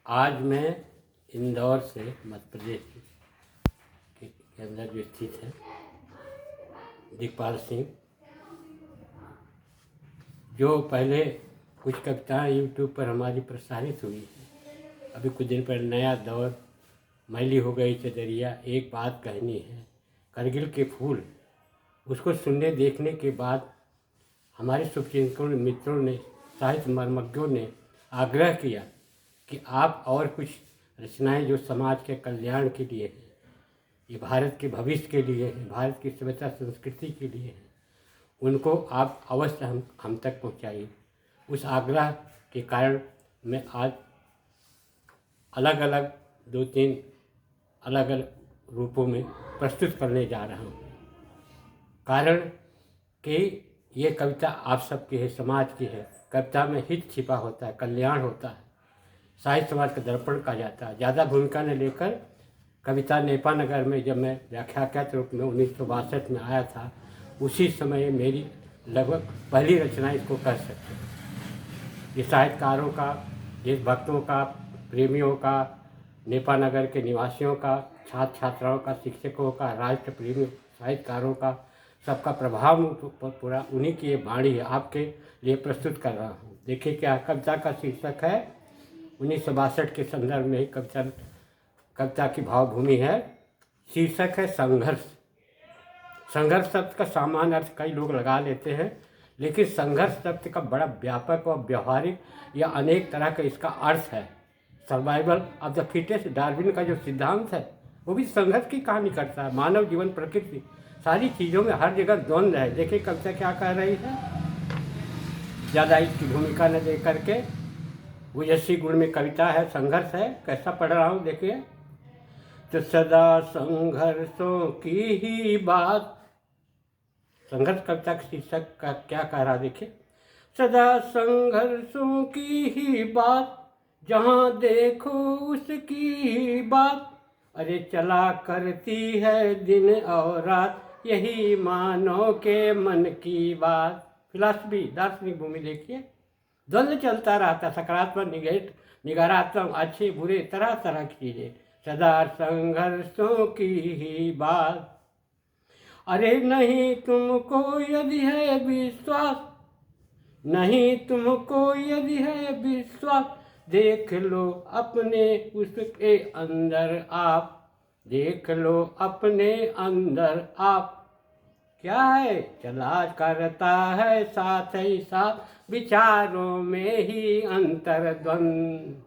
आज मैं इंदौर से मध्य प्रदेश के अंदर जो स्थित है दिखपाल सिंह, जो पहले कुछ कविताएं यूट्यूब पर हमारी प्रसारित हुई है। अभी कुछ दिन पहले नया दौर, मैली हो गई चदरिया, एक बात कहनी है, करगिल के फूल, उसको सुनने देखने के बाद हमारे शुभचिंतकों मित्रों ने, साहित्य मर्मज्ञों ने आग्रह किया कि आप और कुछ रचनाएं जो समाज के कल्याण के लिए हैं, ये भारत के भविष्य के लिए हैं, भारत की सभ्यता संस्कृति के लिए हैं, उनको आप अवश्य हम तक पहुंचाइए। उस आग्रह के कारण मैं आज अलग अलग 2-3 अलग अलग रूपों में प्रस्तुत करने जा रहा हूँ। कारण कि ये कविता आप सबकी है, समाज की है। कविता में हित छिपा होता है, कल्याण होता है, साहित्य समाज का दर्पण कहा जाता है। ज़्यादा भूमिका न लेकर कविता नेपानगर में जब मैं व्याख्याता रूप में 1962 में आया था, उसी समय मेरी लगभग पहली रचना इसको कह सकते हैं। ये साहित्यकारों का, देशभक्तों का, प्रेमियों का, नेपानगर के निवासियों का, छात्र छात्राओं का, शिक्षकों का, राष्ट्र प्रेमी साहित्यकारों का, सबका प्रभाव पूरा उन्हीं की ये वाणी है, आपके लिए प्रस्तुत कर रहा हूँ। देखिए क्या कविता का शीर्षक है, 1962 के संदर्भ में ही कविता की भावभूमि है। शीर्षक है संघर्ष। संघर्ष शब्द का सामान्य अर्थ कई लोग लगा लेते हैं, लेकिन संघर्ष शब्द का बड़ा व्यापक और व्यवहारिक या अनेक तरह का इसका अर्थ है। Survival of the fittest, Darwin का जो सिद्धांत है वो भी संघर्ष की कहानी करता है। मानव जीवन, प्रकृति, सारी चीज़ों में हर जगह द्वंद्व है। देखिए कविता क्या कह रही है, ज़्यादा इसकी भूमिका न दे करके, ओजस्वी गुण में कविता है, संघर्ष है। कैसा पढ़ रहा हूँ देखिए। तो सदा संघर्षों की ही बात, संघर्ष कविता के शीर्षक का क्या कह रहा देखिए। सदा संघर्षों की ही बात, जहाँ देखो उसकी ही बात, अरे चला करती है दिन और रात, यही मानव के मन की बात। फिलॉसफी, दार्शनिक भूमि देखिए। द्वंद्व चलता रहता, सकारात्मक, निगरात्मक, अच्छे बुरे, तरह तरह की चीज़ें। सदा संघर्षों की ही बात, अरे नहीं तुमको यदि है विश्वास, नहीं तुमको यदि है विश्वास, देख लो अपने उसके अंदर आप, देख लो अपने अंदर आप। क्या है, चला करता है साथ ही साथ विचारों में ही अंतर द्वंद,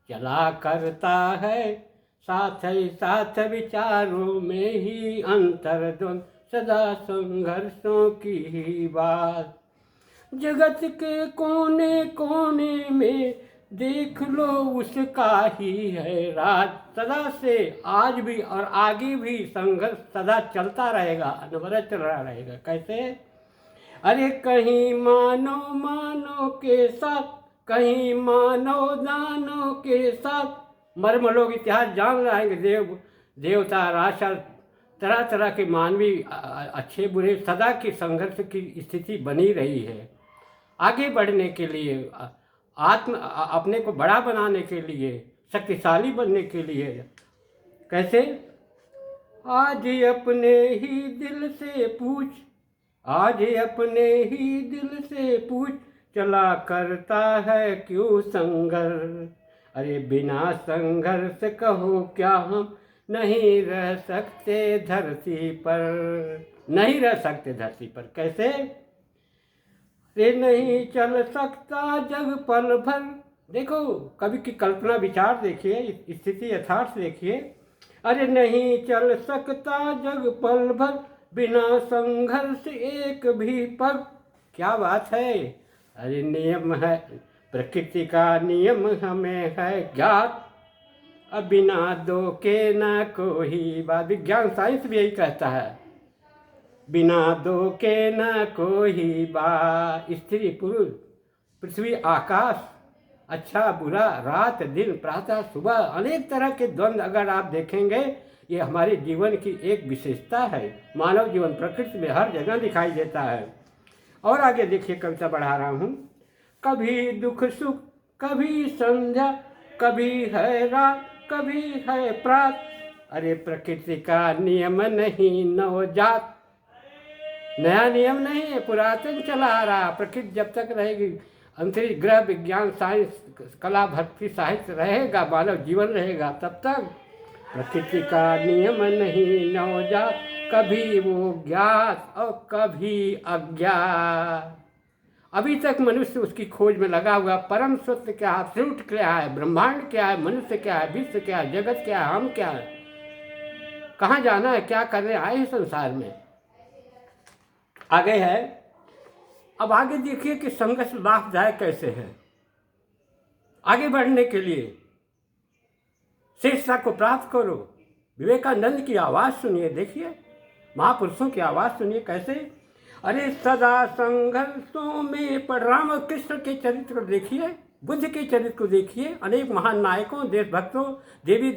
चला करता है साथ ही साथ विचारों में ही अंतर द्वंद, सदा संघर्षों की ही बात। जगत के कोने कोने में देख लो उसका ही है राज, सदा से आज भी और आगे भी संघर्ष सदा चलता रहेगा, अनवरत चल रहा रहेगा। कैसे, अरे कहीं मानव के साथ, कहीं मानव दानव के साथ, मर्म लोग इतिहास जान रहेंगे, देवता, राक्षस, तरह तरह के मानवी, अच्छे बुरे, सदा की संघर्ष की स्थिति बनी रही है। आगे बढ़ने के लिए, अपने को बड़ा बनाने के लिए, शक्तिशाली बनने के लिए। कैसे, आज अपने ही दिल से पूछ, आज अपने ही दिल से पूछ, चला करता है क्यों संघर्ष, अरे बिना संघर्ष कहो क्या हम नहीं रह सकते धरती पर, नहीं रह सकते धरती पर। कैसे, रे नहीं चल सकता जग पल भर। देखो कवि की कल्पना विचार देखिए, स्थिति यथार्थ देखिए। अरे नहीं चल सकता जग पल भर, बिना संघर्ष एक भी पल। क्या बात है, अरे नियम है प्रकृति का, नियम हमें है ज्ञात, अब बिना दो के ना कोई बात। विज्ञान, साइंस भी यही कहता है, बिना दो के न कोई बात। स्त्री पुरुष, पृथ्वी आकाश, अच्छा बुरा, रात दिन, प्रातः सुबह, अनेक तरह के द्वंद्व अगर आप देखेंगे, ये हमारे जीवन की एक विशेषता है। मानव जीवन प्रकृति में हर जगह दिखाई देता है। और आगे देखिए, कविता बढ़ा रहा हूँ। कभी दुख सुख, कभी संध्या, कभी है रात कभी है प्रात, अरे प्रकृति का नियम नहीं नवजात। नया नियम नहीं है, पुरातन चला आ रहा। प्रकृति जब तक रहेगी, अंतरिक्ष ग्रह विज्ञान साइंस कला भक्ति साहित्य रहेगा, मानव जीवन रहेगा, तब तक प्रकृति का नियम नहीं नवजात। कभी वो ज्ञात और कभी अज्ञात। अभी तक मनुष्य उसकी खोज में लगा हुआ। परम सत्य क्या है, फ्रूट क्या है, ब्रह्मांड क्या है, मनुष्य क्या है, विश्व क्या है, जगत क्या है, हम क्या है, कहाँ जाना है, क्या करने आए हैं संसार में। आगे है, अब आगे देखिए कि संघर्ष लाभदायक कैसे है। आगे बढ़ने के लिए श्रेष्ठता को प्राप्त करो। विवेकानंद की आवाज़ सुनिए, देखिए महापुरुषों की आवाज़ सुनिए कैसे। अरे सदा संघर्षों में पर राम कृष्ण के चरित्र को देखिए, बुद्ध के चरित्र को देखिए, अनेक महान नायकों, देशभक्तों, देवी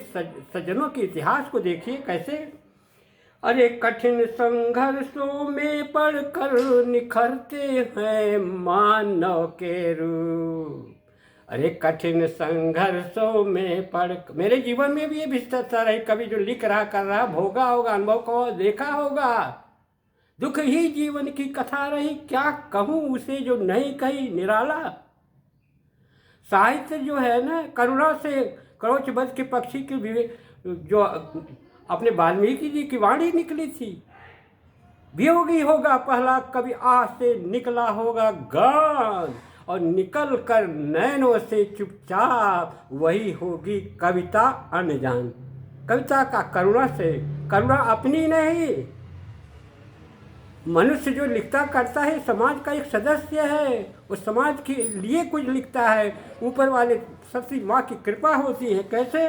सज्जनों के इतिहास को देखिए कैसे। अरे कठिन संघर्षों में पढ़कर निखरते हैं मानव के रूप। अरे कठिन संघर्षों में पढ़, मेरे जीवन में भी ये भ्रष्टाचार है, कभी जो लिख रहा कर रहा भोगा होगा, अनुभव को देखा होगा। दुख ही जीवन की कथा रही, क्या कहूँ उसे जो नहीं कही निराला। साहित्य जो है ना, करुणा से करोचवध के पक्षी की जो अपने वाल्मीकि जी की वाणी निकली थी, वियोगी होगा पहला कभी आह से निकला होगा गान, और निकल कर नैनों से चुपचाप वही होगी कविता अनजान। कविता का करुणा से, करुणा अपनी नहीं, मनुष्य जो लिखता करता है समाज का एक सदस्य है, वो समाज के लिए कुछ लिखता है, ऊपर वाले सबसे माँ की कृपा होती है। कैसे?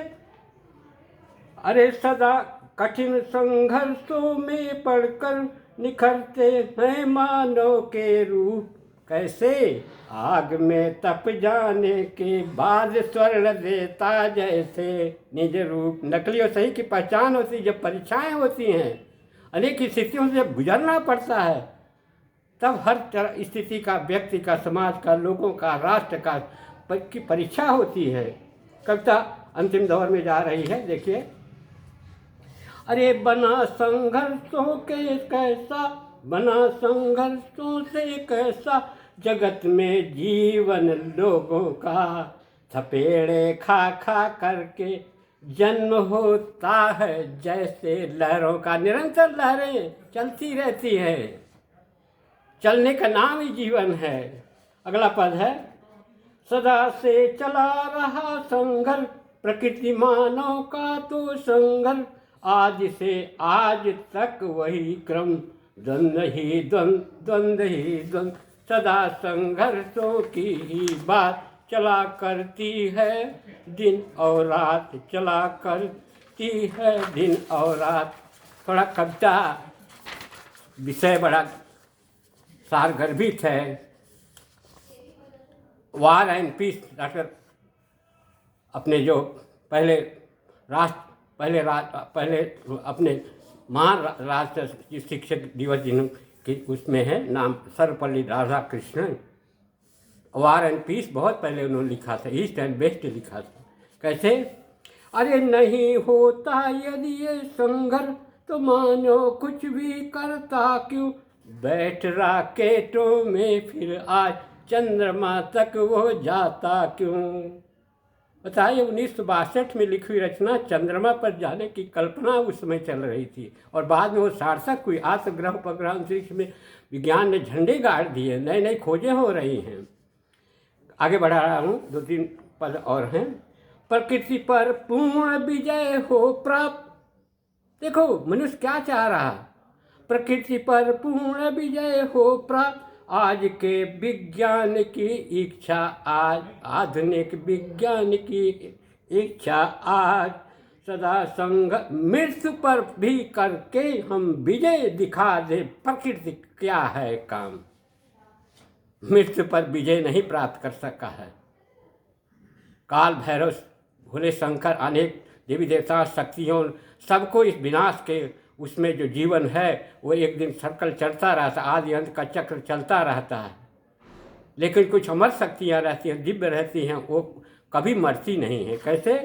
अरे सदा कठिन संघर्षों में पढ़कर निखरते हैं मानव के रूप। कैसे? आग में तप जाने के बाद स्वर्ण देता जैसे निज रूप। नकली और सही की पहचान होती है जब परीक्षाएं होती हैं, अनेक स्थितियों से जब गुजरना पड़ता है, तब हर तरह स्थिति का, व्यक्ति का, समाज का, लोगों का, राष्ट्र का की परीक्षा होती है। कविता अंतिम दौर में जा रही है, देखिए। अरे बना संघर्षों के कैसा, बना संघर्षों से कैसा जगत में जीवन लोगों का। थपेड़े खा खा करके जन्म होता है जैसे लहरों का। निरंतर लहरें चलती रहती हैं, चलने का नाम ही जीवन है। अगला पद है, सदा से चला रहा संघर्ष प्रकृति मानव का तो संघर्ष, आज से आज तक वही क्रम, द्वंद्व ही द्वंद्व, द्वंद्व ही द्वंद्व, सदा संघर्षों की ही बात चला करती है दिन और रात, चला करती है दिन और रात। थोड़ा कविता विषय बड़ा सारगर्भित है। वार एंड पीस डॉक्टर अपने जो पहले अपने महान राष्ट्र शिक्षक दिवस दिन की उसमें है नाम Sarvepalli Radhakrishnan. War and piece बहुत पहले उन्होंने लिखा था, ईस्ट एंड वेस्ट लिखा था। कैसे? अरे नहीं होता यदि ये संघर्ष तो मानो कुछ भी करता क्यों, बैठ राकेटों में फिर आज चंद्रमा तक वो जाता क्यों। बताइए, 1962 में लिखी हुई रचना, चंद्रमा पर जाने की कल्पना उस समय चल रही थी और बाद में वो सार्थक हुई। आज तो ग्रह उपग्रह अंतरिक्ष में विज्ञान ने झंडे गाड़ दिए, नई नई खोजें हो रही हैं। आगे बढ़ा रहा हूँ, 2-3 पद और हैं। प्रकृति पर पूर्ण विजय हो प्राप्त। देखो मनुष्य क्या चाह रहा, प्रकृति पर पूर्ण विजय हो प्राप्त, आज के विज्ञान की इच्छा आज, आधुनिक विज्ञान की इच्छा आज, सदा मृत्यु पर भी करके हम विजय दिखा दे, प्रकृति क्या है काम। मृत्यु पर विजय नहीं प्राप्त कर सका है। काल भैरव, भोले शंकर, अनेक देवी देवता, शक्तियों, सबको इस विनाश के उसमें जो जीवन है वो एक दिन सर्कल चलता रहता, आदि अंत का चक्र चलता रहता है। लेकिन कुछ अमर शक्तियाँ रहती हैं, दिव्य रहती हैं, वो कभी मरती नहीं है। कैसे?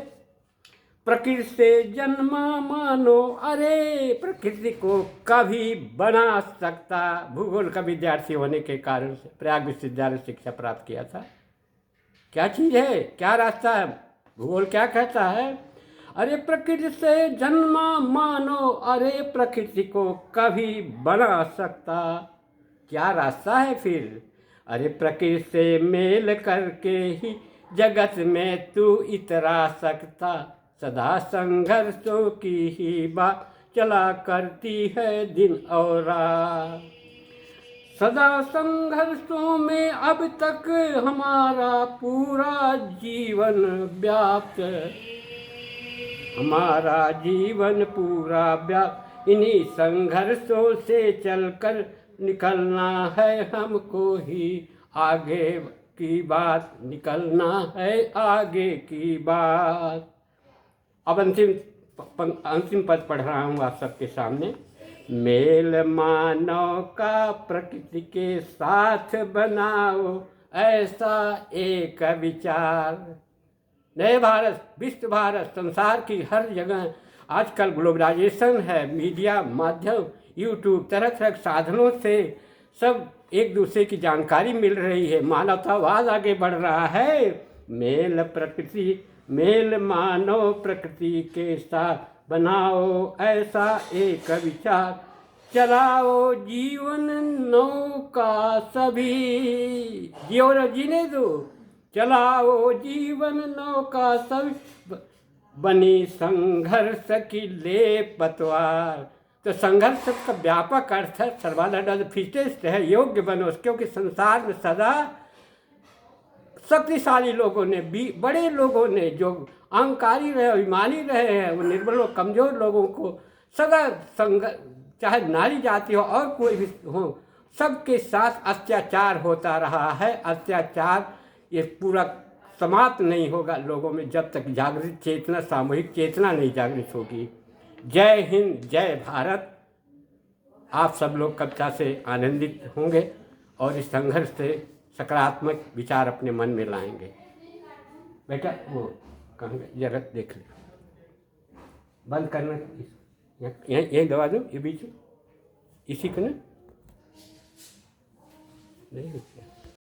प्रकृति से जन्मा मानो, अरे प्रकृति को कभी बना सकता। भूगोल का विद्यार्थी होने के कारण से प्रयाग विश्वविद्यालय से शिक्षा प्राप्त किया था। क्या चीज़ है, क्या रास्ता है? भूगोल क्या कहता है? अरे प्रकृति से जन्मा मानो, अरे प्रकृति को कभी बना सकता। क्या रास्ता है फिर? अरे प्रकृति से मेल करके ही जगत में तू इतरा सकता। सदा संघर्षों की ही बात चला करती है दिन और रात। सदा संघर्षों में अब तक हमारा पूरा जीवन व्याप्त, हमारा जीवन पूरा व्याप्त। इन्हीं संघर्षों से चलकर निकलना है हमको ही आगे की बात, निकलना है आगे की बात। अब अंतिम पद पढ़ रहा हूँ आप सबके सामने। मेल मानव का प्रकृति के साथ बनाओ ऐसा एक विचार। नए भारत, विश्व भारत, संसार की हर जगह आजकल ग्लोबलाइजेशन है, मीडिया माध्यम, यूट्यूब, तरह तरह के साधनों से सब एक दूसरे की जानकारी मिल रही है, मानवतावाद आगे बढ़ रहा है। मेल प्रकृति, मेल मानव प्रकृति के साथ बनाओ ऐसा एक विचार। चलाओ जीवन नौका सभी, जियो न जीने दो। चलाओ जीवन नौका सभी, बनी संघर्ष की ले पतवार। तो संघर्ष का व्यापक अर्थ है, सर्वाला फिटेस्ट है, योग्य बनो। क्योंकि संसार में सदा शक्तिशाली लोगों ने भी, बड़े लोगों ने जो अहंकारी रहे, अभिमानी रहे हैं, वो निर्बल और कमजोर लोगों को सदा चाहे नारी जाति हो और कोई भी हो, सबके साथ अत्याचार होता रहा है। अत्याचार ये पूरा समाप्त नहीं होगा लोगों में जब तक जागृत चेतना, सामूहिक चेतना नहीं जागृत होगी। जय हिंद, जय भारत। आप सब लोग कविता से आनंदित होंगे और इस संघर्ष से सकारात्मक विचार अपने मन में लाएंगे। बेटा वो कहेंगे जरा देख ले, बंद करना, यही दबा दो, ये बीच में इसी को ना नहीं।